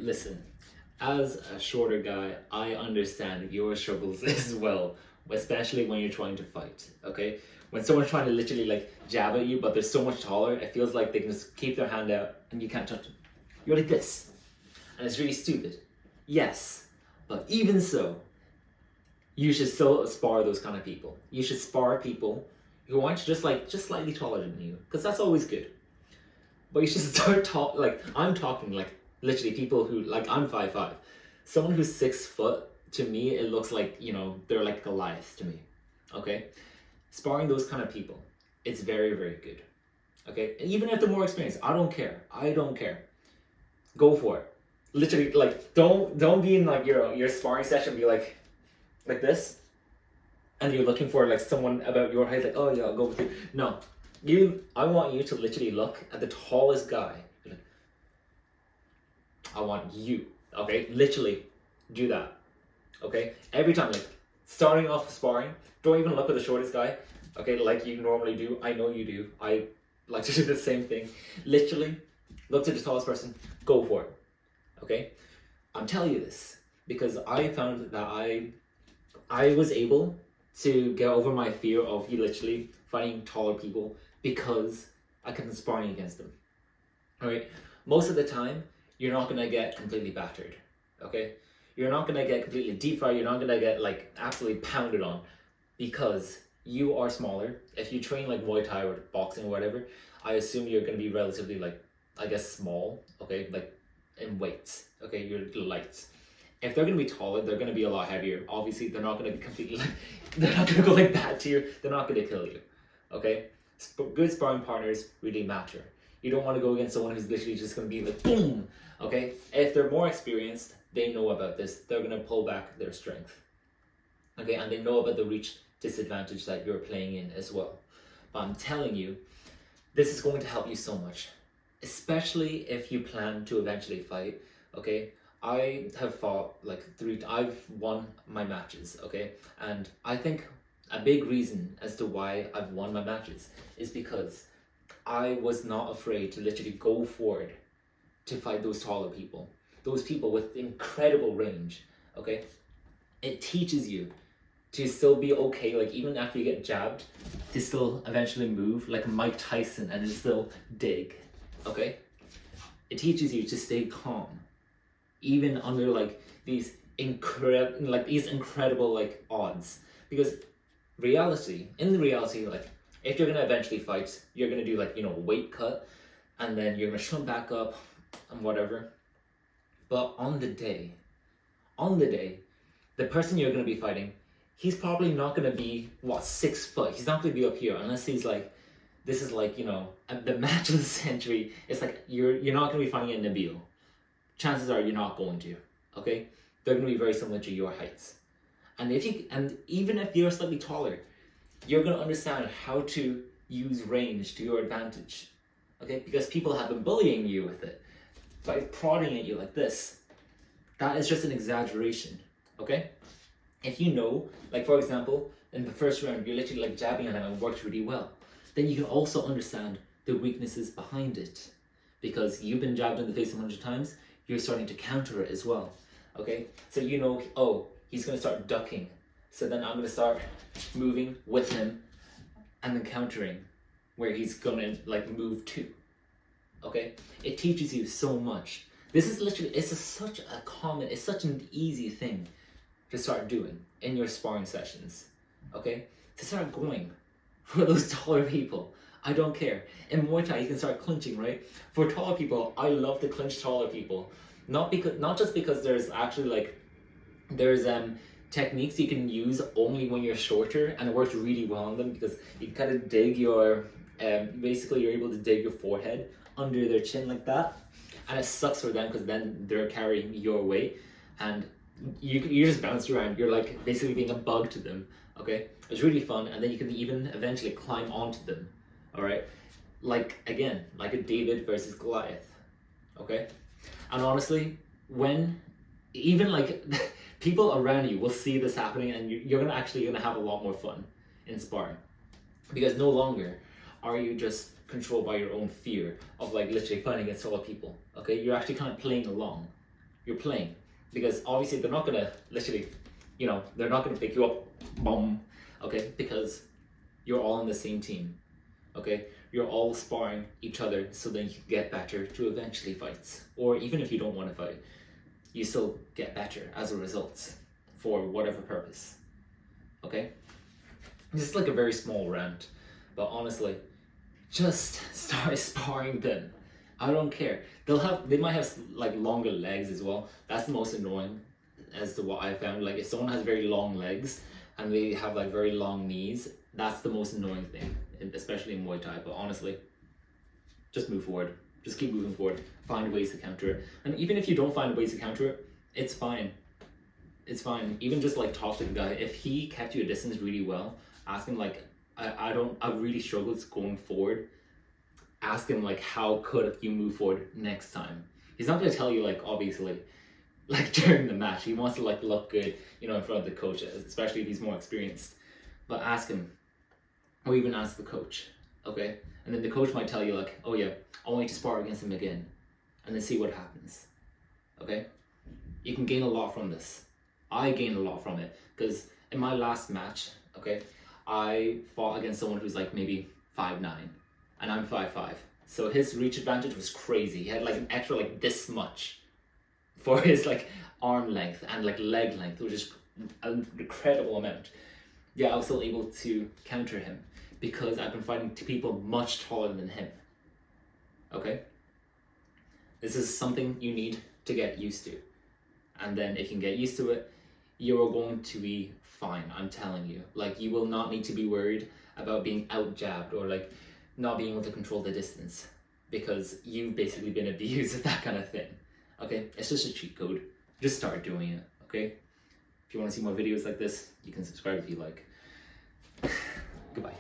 listen, as a shorter guy, I understand your struggles as well, especially when you're trying to fight, okay? When someone's trying to literally like jab at you, but they're so much taller, it feels like they can just keep their hand out and you can't touch them. You're like this, and it's really stupid. Yes, but even so, you should still spar those kind of people. You should spar people who aren't just slightly taller than you, because that's always good. But you should start I'm talking like literally people who, like, I'm 5'5". Someone who's 6 foot, to me, it looks like, they're like Goliath to me. Okay? Sparring those kind of people, it's very, very good. Okay? And even if they're more experienced, I don't care. I don't care. Go for it. Literally, like, don't be in like your sparring session, be like this, and you're looking for like someone about your height, like, oh yeah, I'll go with you. No. I want you to literally look at the tallest guy. I want you, okay? Literally, do that, okay? Every time, like, starting off sparring, don't even look at the shortest guy, okay? Like you normally do. I know you do. I like to do the same thing. Literally, look to the tallest person, go for it, okay? I'm telling you this because I found that I was able to get over my fear of literally fighting taller people because I kept sparring against them. Alright? Most of the time, you're not gonna get completely battered. Okay? You're not gonna get completely deep fried, you're not gonna get like absolutely pounded on because you are smaller. If you train like Muay Thai or boxing or whatever, I assume you're gonna be relatively like, I guess, small, okay? Like in weights. Okay, you're light. If they're going to be taller, they're going to be a lot heavier. Obviously, they're not going to be completely they're not going to go like that to you. They're not going to kill you. Okay? Good sparring partners really matter. You don't want to go against someone who's literally just going to be like, boom! Okay? If they're more experienced, they know about this. They're going to pull back their strength. Okay? And they know about the reach disadvantage that you're playing in as well. But I'm telling you, this is going to help you so much. Especially if you plan to eventually fight. Okay? I have fought like I've won my matches, okay? And I think a big reason as to why I've won my matches is because I was not afraid to literally go forward to fight those taller people. Those people with incredible range, okay? It teaches you to still be okay, like even after you get jabbed, to still eventually move like Mike Tyson and still dig, okay? It teaches you to stay calm. Even under like these incredible like odds, because in the reality, like if you're gonna eventually fight, you're gonna do like weight cut, and then you're gonna shrink back up and whatever. But on the day, the person you're gonna be fighting, he's probably not gonna be 6 foot. He's not gonna be up here unless he's like, this is like the match of the century. It's like you're not gonna be fighting a Nabil. Chances are you're not going to, okay? They're going to be very similar to your heights. And even if you're slightly taller, you're going to understand how to use range to your advantage, okay? Because people have been bullying you with it by prodding at you like this. That is just an exaggeration, okay? If you know, like for example, in the first round, you're literally like jabbing at him and it works really well, then you can also understand the weaknesses behind it. Because you've been jabbed in the face 100 times, you're starting to counter it as well, okay? So oh, he's going to start ducking. So then I'm going to start moving with him and then countering where he's going to like move to, okay? It teaches you so much. This is literally, it's such an easy thing to start doing in your sparring sessions, okay? To start going for those taller people. I don't care. In Muay Thai, you can start clinching, right? For taller people, I love to clinch taller people. Not just because there's actually there's techniques you can use only when you're shorter, and it works really well on them because you kind of dig basically you're able to dig your forehead under their chin like that, and it sucks for them because then they're carrying your weight, and you just bounce around. You're like basically being a bug to them, okay? It's really fun, and then you can even eventually climb onto them. All right, like a David versus Goliath, okay? And honestly, when even like people around you will see this happening, and you're gonna have a lot more fun in sparring, because no longer are you just controlled by your own fear of like literally fighting against other people. Okay, you're actually kind of playing along. you're playing. Because obviously they're not gonna literally, they're not gonna pick you up, boom, okay? Because you're all on the same team, okay? You're all sparring each other so then you can get better to eventually fight. Or even if you don't want to fight, you still get better as a result for whatever purpose, okay? This is like a very small rant, but honestly, just start sparring them. I don't care. They might have like longer legs as well. That's the most annoying as to what I found. Like if someone has very long legs and they have like very long knees, that's the most annoying thing, especially in Muay Thai. But honestly, just move forward. Just keep moving forward. Find ways to counter it. And even if you don't find ways to counter it, it's fine. It's fine. Even just like talk to the guy. If he kept you a distance really well, ask him like, I really struggled going forward. Ask him like, how could you move forward next time? He's not gonna tell you like, obviously, like during the match. He wants to like look good, in front of the coach, especially if he's more experienced. But ask him, or even ask the coach, okay? And then the coach might tell you like, oh yeah, I want you to spar against him again, and then see what happens, okay? You can gain a lot from this. I gained a lot from it, because in my last match, okay, I fought against someone who's like maybe 5'9", and I'm 5'5". So his reach advantage was crazy. He had like an extra like this much for his like arm length and like leg length, which is an incredible amount. Yeah, I was still able to counter him because I've been fighting people much taller than him. Okay? This is something you need to get used to. And then if you can get used to it, you're going to be fine, I'm telling you. Like, you will not need to be worried about being out-jabbed or like not being able to control the distance because you've basically been abused with that kind of thing. Okay? It's just a cheat code. Just start doing it, okay? If you want to see more videos like this, you can subscribe if you like. Goodbye.